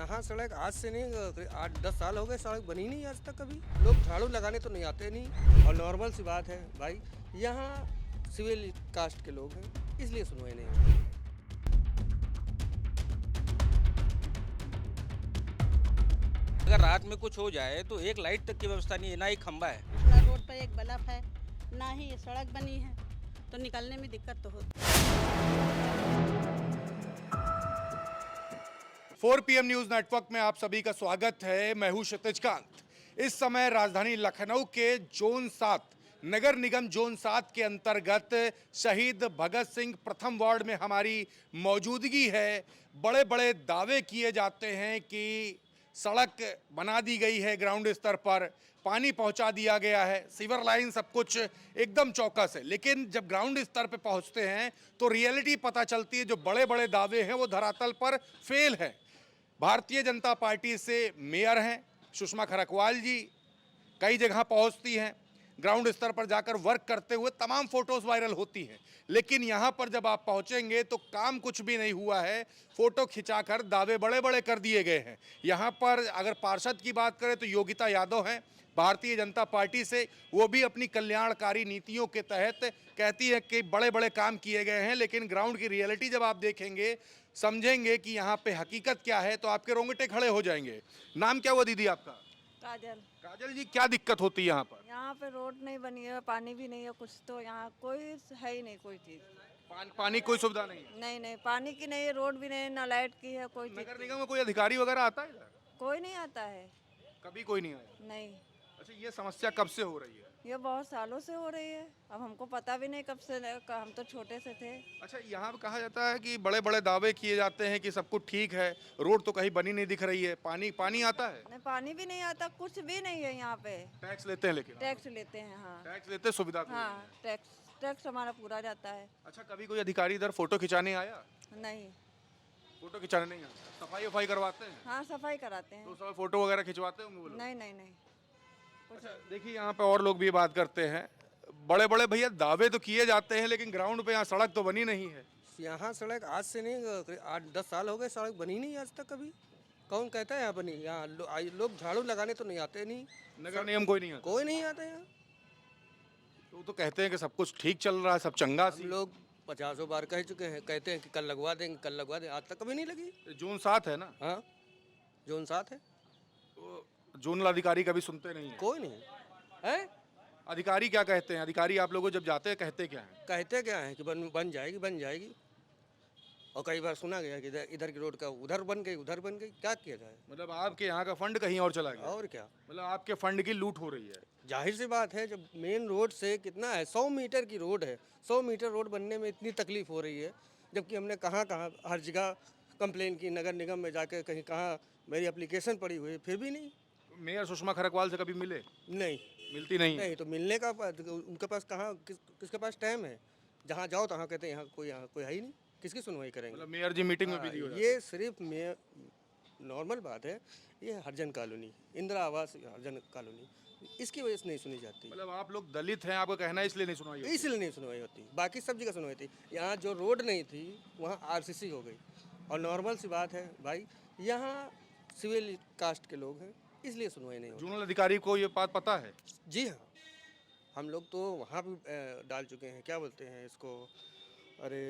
यहाँ सड़क आज से नहीं 8-10 साल हो गए, सड़क बनी नहीं आज तक कभी। लोग झाड़ू लगाने तो नहीं आते नहीं, और नॉर्मल सी बात है भाई, यहाँ सिविल कास्ट के लोग हैं, इसलिए सुनवाई नहीं होती। अगर रात में कुछ हो जाए तो एक लाइट तक की व्यवस्था नहीं है, ना एक खंबा है। ना रोड पर एक बल्ब है, ना ही ये सड़क बनी है, तो निकलने में दिक्कत तो होती है। 4 PM न्यूज नेटवर्क में आप सभी का स्वागत है। मैं हूं क्षितिज कांत। इस समय राजधानी लखनऊ के जोन 7 नगर निगम जोन 7 के अंतर्गत शहीद भगत सिंह प्रथम वार्ड में हमारी मौजूदगी है। बड़े बड़े दावे किए जाते हैं कि सड़क बना दी गई है, ग्राउंड स्तर पर पानी पहुंचा दिया गया है, सीवर लाइन, सब कुछ एकदम चौकस है। लेकिन जब ग्राउंड स्तर पे पहुंचते हैं तो रियलिटी पता चलती है, जो बड़े बड़े दावे हैं वो धरातल पर फेल है। भारतीय जनता पार्टी से मेयर हैं सुषमा खरकवाल जी, कई जगह पहुंचती हैं, ग्राउंड स्तर पर जाकर वर्क करते हुए तमाम फोटोज वायरल होती हैं। लेकिन यहां पर जब आप पहुंचेंगे तो काम कुछ भी नहीं हुआ है, फोटो खिंचाकर दावे बड़े बड़े कर दिए गए हैं। यहां पर अगर पार्षद की बात करें तो योगिता यादव हैं भारतीय जनता पार्टी से, वो भी अपनी कल्याणकारी नीतियों के तहत कहती है कि बड़े बड़े काम किए गए हैं, लेकिन ग्राउंड की रियलिटी जब आप देखेंगे, समझेंगे कि यहाँ पे हकीकत क्या है, तो आपके रोंगटे खड़े हो जाएंगे। नाम क्या हुआ दीदी आपका? काजल, काजल जी, क्या दिक्कत होती है यहाँ पर? यहाँ पे रोड नहीं बनी है, पानी भी नहीं है, कुछ तो यहाँ कोई है ही नहीं, कोई चीज पानी कोई सुविधा नहीं है? नहीं नहीं, पानी की नहीं है, रोड भी नहीं है, ना लाइट की है, कोई चीज नगर निगम में कोई अधिकारी वगैरह आता है इधर? कोई नहीं आता है। कभी कोई नहीं आया? नहीं, अच्छा, ये समस्या कब से हो रही है? ये बहुत सालों से हो रही है, अब हमको पता भी नहीं कब से, हम तो छोटे से थे। अच्छा, यहाँ पे कहा जाता है कि बड़े बड़े दावे किए जाते हैं कि सब कुछ ठीक है, रोड तो कहीं बनी नहीं दिख रही है, पानी आता है? नहीं, पानी भी नहीं आता, कुछ भी नहीं है यहाँ पे। टैक्स लेते हैं लेकिन? टैक्स लेते हैं, हाँ टैक्स लेते हैं, सुविधा को हाँ, टैक्स हमारा पूरा जाता है। अच्छा, कभी कोई अधिकारी इधर फोटो खिंचाने आया? नहीं, फोटो खिंचाने नहीं आता? सफाई वफाई करवाते हैं? हाँ सफाई कराते हैं। तो सब फोटो वगैरह खिंचवाते होंगे वो लोग? नहीं नहीं नहीं, अच्छा, देखिए यहाँ पे और लोग भी बात करते हैं। बड़े बड़े भैया दावे तो किए जाते हैं, लेकिन ग्राउंड पे यहाँ सड़क तो बनी नहीं है। यहाँ सड़क आज से नहीं 8-10 साल हो गए, सड़क बनी नहीं आज तक कभी। कौन कहता है यहाँ बनी? यहाँ लोग झाड़ू लगाने तो नहीं आते नहीं, नगर निगम कोई नहीं आता? कोई नहीं आता यहाँ। तो वो तो कहते हैं कि सब कुछ ठीक चल रहा है, सब चंगा हम लोग 50 बार कह चुके हैं, कहते हैं कि कल लगवा देंगे, कल लगवा देंगे, आज तक कभी नहीं लगी। जोन 7 है ना? हाँ, जोन 7 है, तो जोनल अधिकारी कभी सुनते नहीं है? कोई नहीं है। अधिकारी क्या कहते हैं? अधिकारी आप लोगों जब जाते हैं कहते क्या हैं? कहते क्या है कि बन जाएगी, बन जाएगी। और कई बार सुना गया कि इधर की रोड का उधर बन गई, उधर बन गई। क्या किया जाए? मतलब आपके यहाँ का फंड कहीं और चला गया? और क्या, मतलब आपके फंड की लूट हो रही है? जाहिर सी बात है, जब मेन रोड से कितना है, 100 मीटर की रोड है, 100 मीटर रोड बनने में इतनी तकलीफ हो रही है, जबकि हमने कहाँ कहाँ हर जगह कंप्लेन की, नगर निगम में जाके कहीं कहाँ मेरी एप्लीकेशन पड़ी हुई है, फिर भी नहीं। मेयर सुषमा खरकवाल से कभी मिले? नहीं मिलती नहीं है? नहीं, तो मिलने का उनके पास कहाँ किसके पास टाइम है? जहाँ जाओ तहाँ कहते हैं यहाँ कोई है ही नहीं, किसकी सुनवाई करेंगे? मतलब मेयर जी मीटिंग में भी नहीं हो जाती? ये सिर्फ में नॉर्मल बात है। ये हरिजन कॉलोनी, इंदिरा आवास हरिजन कॉलोनी, इसकी वजह से नहीं सुनी जाती, मतलब आप लोग दलित हैं, आपका कहना है इसलिए नहीं सुनवाई होती? इसलिए नहीं सुनवाई होती। बाकी सब जगह सुनवाई थी, यहाँ जो रोड नहीं थी वहाँ आरसीसी हो गई। और नॉर्मल सी बात है भाई, यहाँ सिविल कास्ट के लोग हैं, इसलिए सुनवाई नहीं होती। जोनल अधिकारी को ये बात पता है? जी हाँ, हम लोग तो वहाँ भी डाल चुके हैं, क्या बोलते हैं इसको, अरे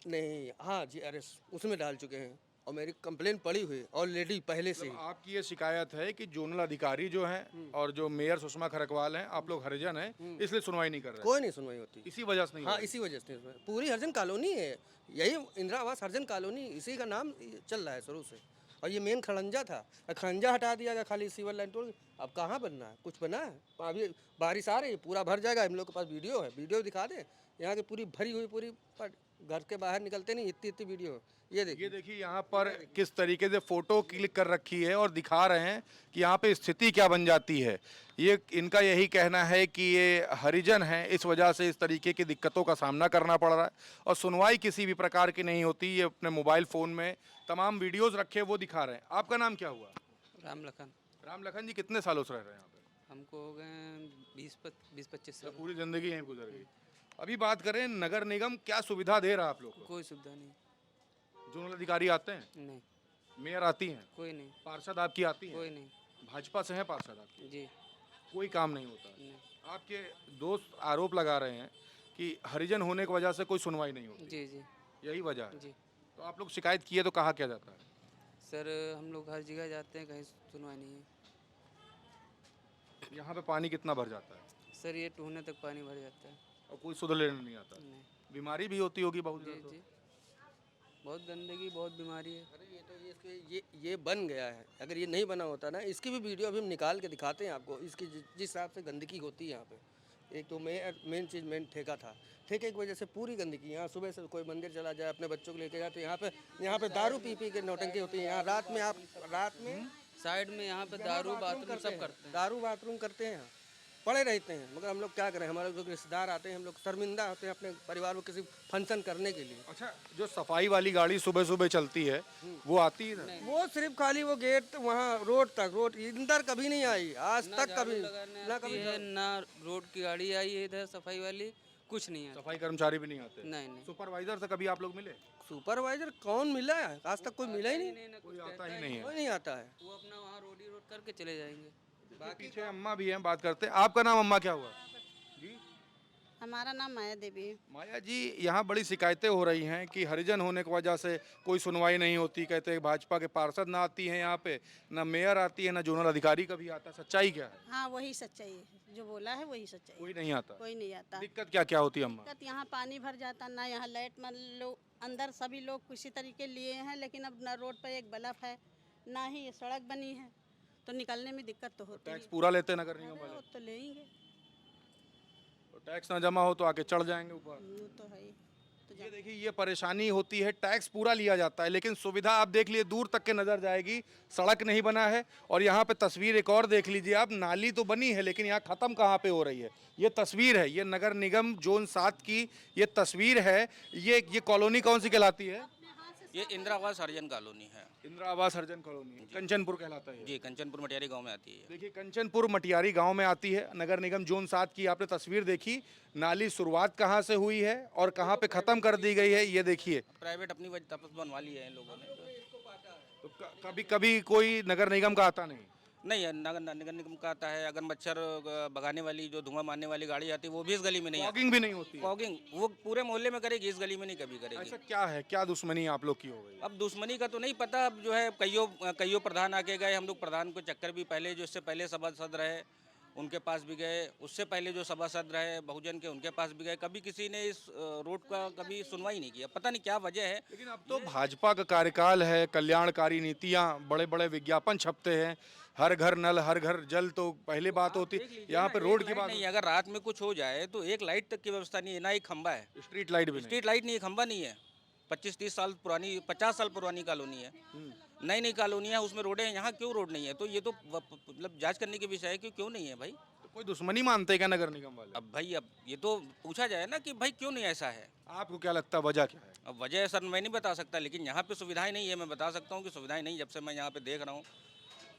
नहीं, हाँ जी, अरे उसमें डाल चुके हैं, और मेरी कंप्लेन पड़ी हुई ऑलरेडी पहले से ही। मतलब आपकी ये शिकायत है कि जोनल अधिकारी जो हैं और जो मेयर सुषमा खरकवाल हैं, आप लोग हरिजन हैं, इसलिए सुनवाई नहीं कर रहे? कोई नहीं सुनवाई होती, इसी वजह से नहीं हो हाँ रही? इसी वजह से नहीं। पूरी हरिजन कॉलोनी है, यही इंदिरा आवास हरिजन कॉलोनी, इसी का नाम चल रहा है शुरू से। और ये मेन खड़ंजा था, खड़ंजा हटा दिया गया, खाली सिविल लाइन तोड़। अब कहाँ बनना है? कुछ बना है? अभी बारिश आ रही है, पूरा भर जाएगा। हम लोग के पास वीडियो है, वीडियो दिखा दें, यहाँ की पूरी भरी हुई, पूरी घर के बाहर निकलते नहीं, इतनी इतनी वीडियो। ये देखिए यहाँ पर किस तरीके से फोटो क्लिक कर रखी है और दिखा रहे हैं कि यहाँ पे स्थिति क्या बन जाती है। ये इनका यही कहना है कि ये हरिजन है, इस वजह से इस तरीके की दिक्कतों का सामना करना पड़ रहा है, और सुनवाई किसी भी प्रकार की नहीं होती। ये अपने मोबाइल फ़ोन में तमाम वीडियोज़ रखे वो दिखा रहे हैं। आपका नाम क्या हुआ? राम लखन। राम लखन जी, कितने सालों से रह रहे हैं यहाँ पे? हमको हो गए 20-25 साल। पूरी ज़िंदगी यहीं गुजर गई। अभी बात करें नगर निगम क्या सुविधा दे रहा है आप लोग को? कोई सुविधा नहीं। जोनल अधिकारी आते हैं? नहीं। मेयर आती हैं, कोई नहीं, पार्षद आपकी आती हैं, कोई नहीं। भाजपा से हैं पार्षद आपकी, जी कोई काम नहीं होता। नहीं। आपके दोस्त आरोप लगा रहे हैं कि हरिजन होने की वजह से कोई सुनवाई नहीं होती, जी जी यही वजह है। जी तो आप लोग शिकायत किए तो कहा क्या जाता है? सर, हम लोग हर जगह जाते हैं, कहीं सुनवाई नहीं है। यहाँ पे पानी कितना भर जाता है सर, ये टूहने तक पानी भर जाता है। और कोई सुधर लेने नहीं आता? नहीं। बीमारी भी होती होगी बहुत जी ज़्यादा तो। जी, बहुत गंदगी, बहुत बीमारी है। अरे ये तो ये बन गया है। अगर ये नहीं बना होता ना, इसकी भी वीडियो अभी हम निकाल के दिखाते हैं आपको। इसकी जिस हिसाब से गंदगी होती है यहाँ पे, एक तो मेन ठेका था। ठेके की वजह से पूरी गंदगी, यहाँ सुबह से कोई मंदिर चला जाए, अपने बच्चों को लेके जाए तो यहाँ पे दारू पी के नौटंकी होती है। यहाँ रात में साइड में यहाँ पे दारू बाथरूम सब करते हैं। दारू बाथरूम करते हैं, पड़े रहते हैं। मगर हम लोग क्या करें, हमारे जो रिश्तेदार आते हैं, हम लोग शर्मिंदा होते हैं अपने परिवार को किसी फंक्शन करने के लिए। अच्छा, जो सफाई वाली गाड़ी सुबह सुबह चलती है वो आती है ना? वो सिर्फ खाली वो गेट वहाँ रोड अंदर कभी नहीं आई आज तक, कभी लगाने ना आती कभी। है, ना रोड की गाड़ी आई है इधर सफाई वाली, कुछ नहीं है। सफाई कर्मचारी भी नहीं आते? नहीं नहीं, सुपरवाइजर से कभी आप लोग मिले? सुपरवाइजर कौन मिला है आज तक? कोई मिला ही नहीं, ना कोई कुछ आता कहता ही है। नहीं है। कोई नहीं आता है। वो अपना वहाँ रोड करके चले जाएंगे। बाकी पीछे अम्मा भी हैं, बात करते हैं। आपका नाम अम्मा क्या हुआ जी? हमारा नाम माया देवी है। माया जी, यहाँ बड़ी शिकायतें हो रही हैं कि हरिजन होने की वजह से कोई सुनवाई नहीं होती। कहते हैं भाजपा के पार्षद ना आती हैं यहाँ पे, ना मेयर आती है, ना जोनल अधिकारी कभी आता है। सच्चाई क्या है? हाँ, वही सच्चाई है, जो बोला है वही सच्चाई है। कोई नहीं आता। कोई नहीं आता। दिक्कत क्या क्या होती है अम्मा? दिक्कत यहाँ पानी भर जाता, ना यहाँ लाइट, मान लो अंदर सभी लोग किसी तरीके लिए हैं, लेकिन अब ना रोड पर एक बल्ब है, ना ही ये सड़क बनी है, तो निकलने में दिक्कत तो होती है। टैक्स पूरा लेते नगर निगम अरे वाले? वो तो लेंगे, टैक्स ना जमा हो तो आके चढ़ जाएंगे ऊपर। वो तो है ही। तो ये देखिए, ये परेशानी होती है। टैक्स पूरा लिया जाता है लेकिन सुविधा आप देख लिए दूर तक के नजर जाएगी, सड़क नहीं बना है। और यहाँ पे तस्वीर एक और देख लीजिए आप, नाली तो बनी है लेकिन यहाँ खत्म कहाँ पे हो रही है। ये तस्वीर है, ये नगर निगम जोन 7 की ये तस्वीर है। ये कॉलोनी कौन सी कहलाती है? ये इंदिरा आवास हरिजन कॉलोनी है। इंदिरा आवास हरिजन कॉलोनी, कंचनपुर कहलाता है। जी, कंचनपुर मटियारी गांव में आती है। देखिए, कंचनपुर मटियारी गांव में आती है। नगर निगम जोन 7 की आपने तस्वीर देखी, नाली शुरुआत कहाँ से हुई है और कहाँ पे खत्म कर दी गई है, ये देखिए। प्राइवेट अपनी वजह तपस बनवा ली है इन लोगों ने। तो कभी कभी कोई नगर निगम का आता नहीं? नहीं है, नगर निगम का आता है। अगर मच्छर भगाने वाली जो धुआं मारने वाली गाड़ी आती है वो भी इस गली में नहीं आती। फॉगिंग भी नहीं होती है? फॉगिंग वो पूरे मोहल्ले में करेगी, इस गली में नहीं कभी करेगी। ऐसा क्या है, क्या दुश्मनी आप लोग की हो गई? अब दुश्मनी का तो नहीं पता। अब जो है कईयों प्रधान आके गए, हम लोग प्रधान को चक्कर भी पहले जो इससे पहले सभासद रहे उनके पास भी गए, उससे पहले जो सभासद रहे बहुजन के उनके पास भी गए। कभी किसी ने इस रोड का कभी सुनवाई नहीं किया। पता नहीं क्या वजह है। लेकिन अब तो भाजपा का कार्यकाल है, कल्याणकारी नीतियां, बड़े बड़े विज्ञापन छपते हैं, हर घर नल हर घर जल, तो पहले बात होती है। यहाँ पे रोड की बात नहीं, अगर रात में कुछ हो जाए तो एक लाइट तक की व्यवस्था नहीं है, ना एक खंबा है। स्ट्रीट लाइट भी नहीं। स्ट्रीट लाइट नहीं है, खंबा नहीं है। 25-30 साल पुरानी, 50 साल पुरानी कॉलोनी है, नई नई कॉलोनी है, उसमें रोडें हैं। यहाँ क्यों रोड नहीं है? तो ये तो मतलब जांच करने के विषय है कि क्यों नहीं है भाई। तो कोई दुश्मनी मानते हैं क्या नगर निगम वाले? अब भाई, अब ये तो पूछा जाए ना कि भाई क्यों नहीं ऐसा है। आपको क्या लगता है वजह क्या है? अब वजह सर मैं नहीं बता सकता, लेकिन यहाँ पे सुविधाएं नहीं है। मैं बता सकता हूँ कि सुविधाएं नहीं, जब से मैं यहाँ पे देख रहा हूँ।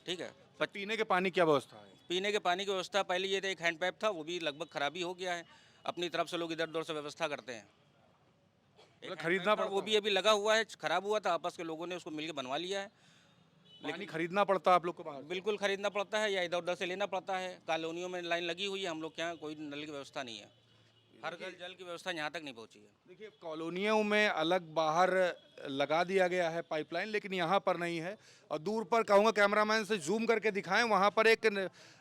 ठीक है, पीने के पानी क्या व्यवस्था है? पीने के पानी की व्यवस्था पहले ये था, एक हैंड पाइप था, वो भी लगभग खराबी हो गया है। अपनी तरफ से लोग इधर उधर से व्यवस्था करते हैं। मतलब खरीदना पड़ता वो भी अभी लगा हुआ है, खराब हुआ था, आपस के लोगों ने उसको मिलकर बनवा लिया है। पानी खरीदना पड़ता है आप लोग को बाहर? बिल्कुल खरीदना पड़ता है या इधर उधर से लेना पड़ता है। कॉलोनियों में लाइन लगी हुई है, हम लोग के यहाँ कोई नल की व्यवस्था नहीं है। हर घर जल की व्यवस्था यहाँ तक नहीं पहुँची है। देखिए, कॉलोनियों में अलग बाहर लगा दिया गया है पाइपलाइन, लेकिन यहाँ पर नहीं है। और दूर पर कहूँगा कैमरामैन से जूम करके दिखाएं, वहाँ पर एक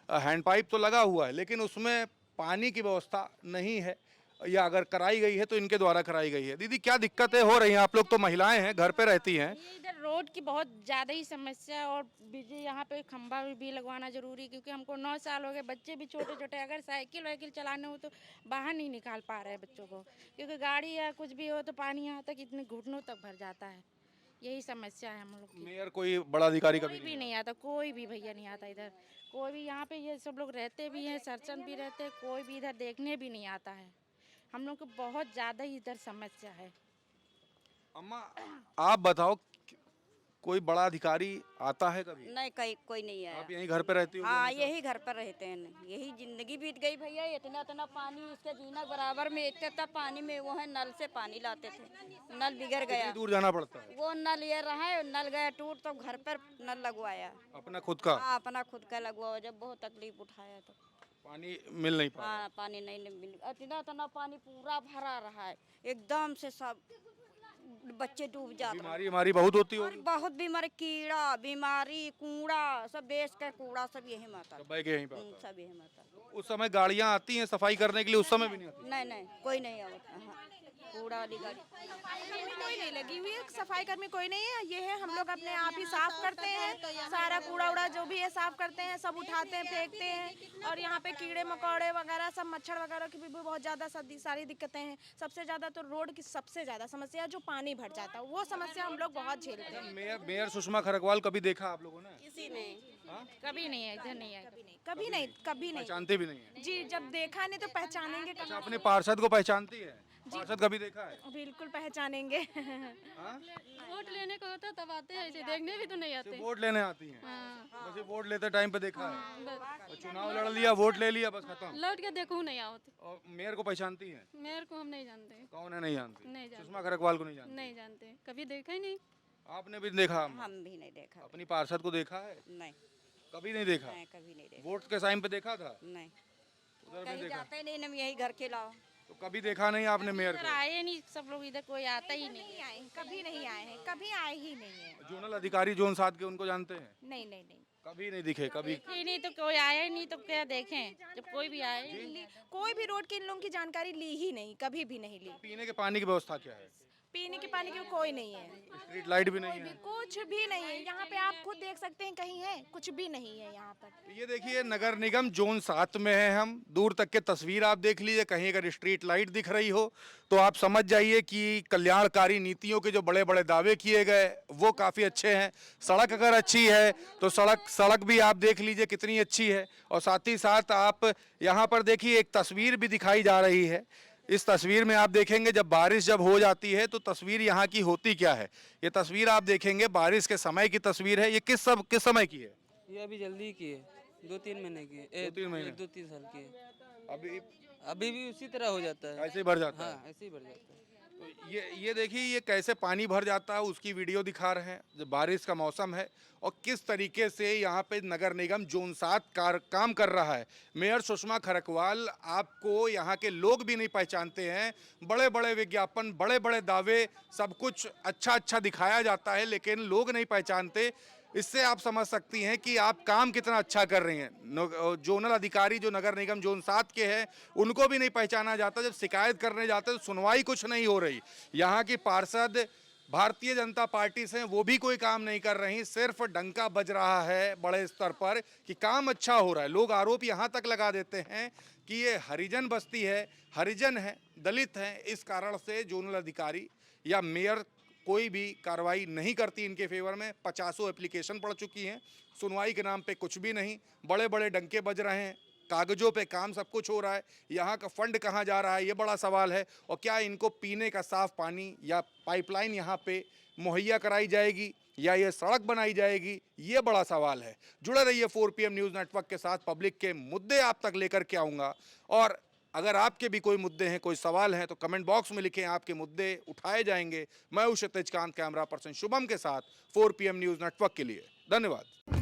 हैंड पाइप तो लगा हुआ है लेकिन उसमें पानी की व्यवस्था नहीं है, या अगर कराई गई है तो इनके द्वारा कराई गई है। दीदी, क्या दिक्कतें हो रही हैं? आप लोग तो महिलाएं हैं, घर पे रहती हैं। ये इधर रोड की बहुत ज़्यादा ही समस्या है और बिजली यहाँ पे खंभा भी लगवाना जरूरी है, क्योंकि हमको 9 साल हो गए, बच्चे भी छोटे छोटे, अगर साइकिल वाइकिल चलाने हो तो बाहर नहीं निकाल पा रहे हैं बच्चों को, क्योंकि गाड़ी या कुछ भी हो तो पानी यहाँ तक इतने घुटनों तक भर जाता है। यही समस्या है हम लोग की। मेयर कोई बड़ा अधिकारी कोई कभी भी नहीं आता, कोई भी भैया नहीं आता इधर, कोई भी। यहाँ पे ये सब लोग रहते भी हैं, सरचन भी रहते हैं, कोई भी इधर देखने भी नहीं आता है। हम लोग को बहुत ज़्यादा ही इधर समस्या है। अम्मा, आप बताओ कोई बड़ा अधिकारी आता है कभी? नहीं कहीं कोई नहीं आया। आप यहीं घर पे रहती हो? हाँ यही घर पर रहते हैं, यही जिंदगी बीत गई भैया। इतना इतना पानी इसके जीना बराबर में, इतना इतना पानी में वो है नल से पानी लाते थे, नल बिगड़ गया। कितनी दूर जाना पड़ता है? वो नल ये रहा है, नल गया टूट तो घर पर नल लगवाया। अपना खुद का? हाँ अपना खुद का लगवाया, जब बहुत तकलीफ उठाया तो। पानी मिल नहीं पा रहा? हाँ पानी नहीं मिल, इतना इतना पानी पूरा भरा रहा है, एकदम से सब बच्चे डूब जाते हैं। बीमारी हमारी बहुत होती और होगी? बहुत बीमारी, कीड़ा बीमारी, कूड़ा सब बेच के, कूड़ा सब यही माता, सब बह के यहीं पे आता है। सब यही माता। उस समय गाड़ियाँ आती हैं सफाई करने के लिए? उस समय भी नहीं आती? नहीं नहीं कोई नहीं आता। हाँ कूड़ा वाली गाड़ी कोई नहीं लगी हुई है, सफाई कर्मी कोई नहीं है। ये है हम लोग अपने आप ही साफ करते हैं, सारा कूड़ा उड़ा जो भी है साफ करते हैं, सब उठाते हैं फेंकते हैं। और यहाँ पे कीड़े मकोड़े वगैरह सब, मच्छर वगैरह की भी बहुत ज़्यादा सारी दिक्कतें हैं। सबसे ज़्यादा तो रोड की सबसे ज़्यादा समस्या है जो पानी भर जाता है, वो समस्या हम लोग बहुत झेलते हैं। मेयर सुषमा खरकवाल कभी देखा आप लोगों ने? किसी ने कभी नहीं है, इधर नहीं है। कभी नहीं, कभी नहीं पहचानते भी नहीं है? जी, जब देखा नहीं तो पहचानेंगे अच्छा, कहाँ? अपने पार्षद को पहचानती है? पार्षद कभी देखा है? बिल्कुल पहचानेंगे। हाँ? वोट लेने को होता तब आते हैं, ऐसे देखने भी तो नहीं आते। सिर्फ वोट लेने आती हैं? हाँ। बस ये वोट लेते टाइम पे देखा है? और चुनाव लड़ लिया, वोट ले लिया, बस खत्म। लौट के देखो नहीं आओते। और मेयर को पहचानती है? मेयर को हम नहीं जानते। कौन है नहीं जानती? नहीं जानते। सुषमा खरकवाल को नहीं जानती? नहीं जानते, कभी देखा ही नहीं। आपने भी देखा? हम भी नहीं देखा। अपनी पार्षद को देखा है? नहीं कभी नहीं देखा? नहीं कभी नहीं देखा। वोट के टाइम पे देखा था? नहीं उधर भी कहीं देखा? जाते ही नहीं, हम यही घर के लाओ। तो कभी देखा नहीं आपने मेयर इधर को? आए नहीं, सब लोग इधर कोई आता ही नहीं। नहीं आए, कभी नहीं आए हैं, कभी आए ही नहीं है। जोनल अधिकारी जोन 7 के उनको जानते हैं? नहीं नहीं नहीं, कभी नहीं दिखे? कभी? ही नहीं तो कोई आया ही नहीं तो क्या देखें, जब कोई भी आए ही नहीं। कोई भी रोड के इन लोगों की जानकारी ली ही नहीं, कभी भी नहीं ली। पीने के पानी की व्यवस्था क्या है? पीने के पानी की कोई नहीं है, स्ट्रीट लाइट भी नहीं है? कुछ भी नहीं है। यहाँ पे आप खुद देख सकते हैं, कहीं है कुछ भी नहीं है यहाँ पर। ये देखिए नगर निगम जोन 7 में है हम। दूर तक के तस्वीर आप देख लीजिए, कहीं अगर स्ट्रीट लाइट दिख रही हो तो आप समझ जाइए कि कल्याणकारी नीतियों के जो बड़े बड़े दावे किए गए वो काफ़ी अच्छे हैं। सड़क अगर अच्छी है तो सड़क भी आप देख लीजिए कितनी अच्छी है। और साथ ही साथ आप यहाँ पर देखिए एक तस्वीर भी दिखाई जा रही है। इस तस्वीर में आप देखेंगे जब बारिश हो जाती है तो तस्वीर यहाँ की होती क्या है। ये तस्वीर आप देखेंगे बारिश के समय की तस्वीर है। ये किस समय की है? ये अभी जल्दी की है, 2-3 महीने की है। 2-3 महीने? 2-3 साल की है। अभी अभी भी उसी तरह हो जाता है। ऐसे ही भर जाता है? हाँ ऐसे ही बढ़ जाता है। तो ये देखिए ये कैसे पानी भर जाता है उसकी वीडियो दिखा रहे हैं। जब बारिश का मौसम है और किस तरीके से यहाँ पे नगर निगम जोन 7 काम कर रहा है। मेयर सुषमा खरकवाल, आपको यहाँ के लोग भी नहीं पहचानते हैं। बड़े बड़े विज्ञापन, बड़े बड़े दावे, सब कुछ अच्छा दिखाया जाता है लेकिन लोग नहीं पहचानते। इससे आप समझ सकती हैं कि आप काम कितना अच्छा कर रही हैं। जोनल अधिकारी जो नगर निगम जोन 7 के हैं उनको भी नहीं पहचाना जाता। जब शिकायत करने जाते तो सुनवाई कुछ नहीं हो रही। यहाँ की पार्षद भारतीय जनता पार्टी से वो भी कोई काम नहीं कर रही, सिर्फ डंका बज रहा है बड़े स्तर पर कि काम अच्छा हो रहा है। लोग आरोप यहाँ तक लगा देते हैं कि ये हरिजन बस्ती है, हरिजन है, दलित हैं, इस कारण से जोनल अधिकारी या मेयर कोई भी कार्रवाई नहीं करती इनके फेवर में। 50 एप्लीकेशन पड़ चुकी हैं, सुनवाई के नाम पे कुछ भी नहीं। बड़े बड़े डंके बज रहे हैं, कागजों पे काम सब कुछ हो रहा है। यहाँ का फंड कहाँ जा रहा है ये बड़ा सवाल है। और क्या इनको पीने का साफ पानी या पाइपलाइन यहाँ पे मुहैया कराई जाएगी या ये सड़क बनाई जाएगी, ये बड़ा सवाल है। जुड़े रहिए 4 PM न्यूज़ नेटवर्क के साथ। पब्लिक के मुद्दे आप तक लेकर के आऊँगा और अगर आपके भी कोई मुद्दे हैं, कोई सवाल हैं तो कमेंट बॉक्स में लिखें, आपके मुद्दे उठाए जाएंगे। मैं हूं क्षितिज कांत, कैमरा पर्सन शुभम के साथ 4 PM न्यूज़ नेटवर्क के लिए। धन्यवाद।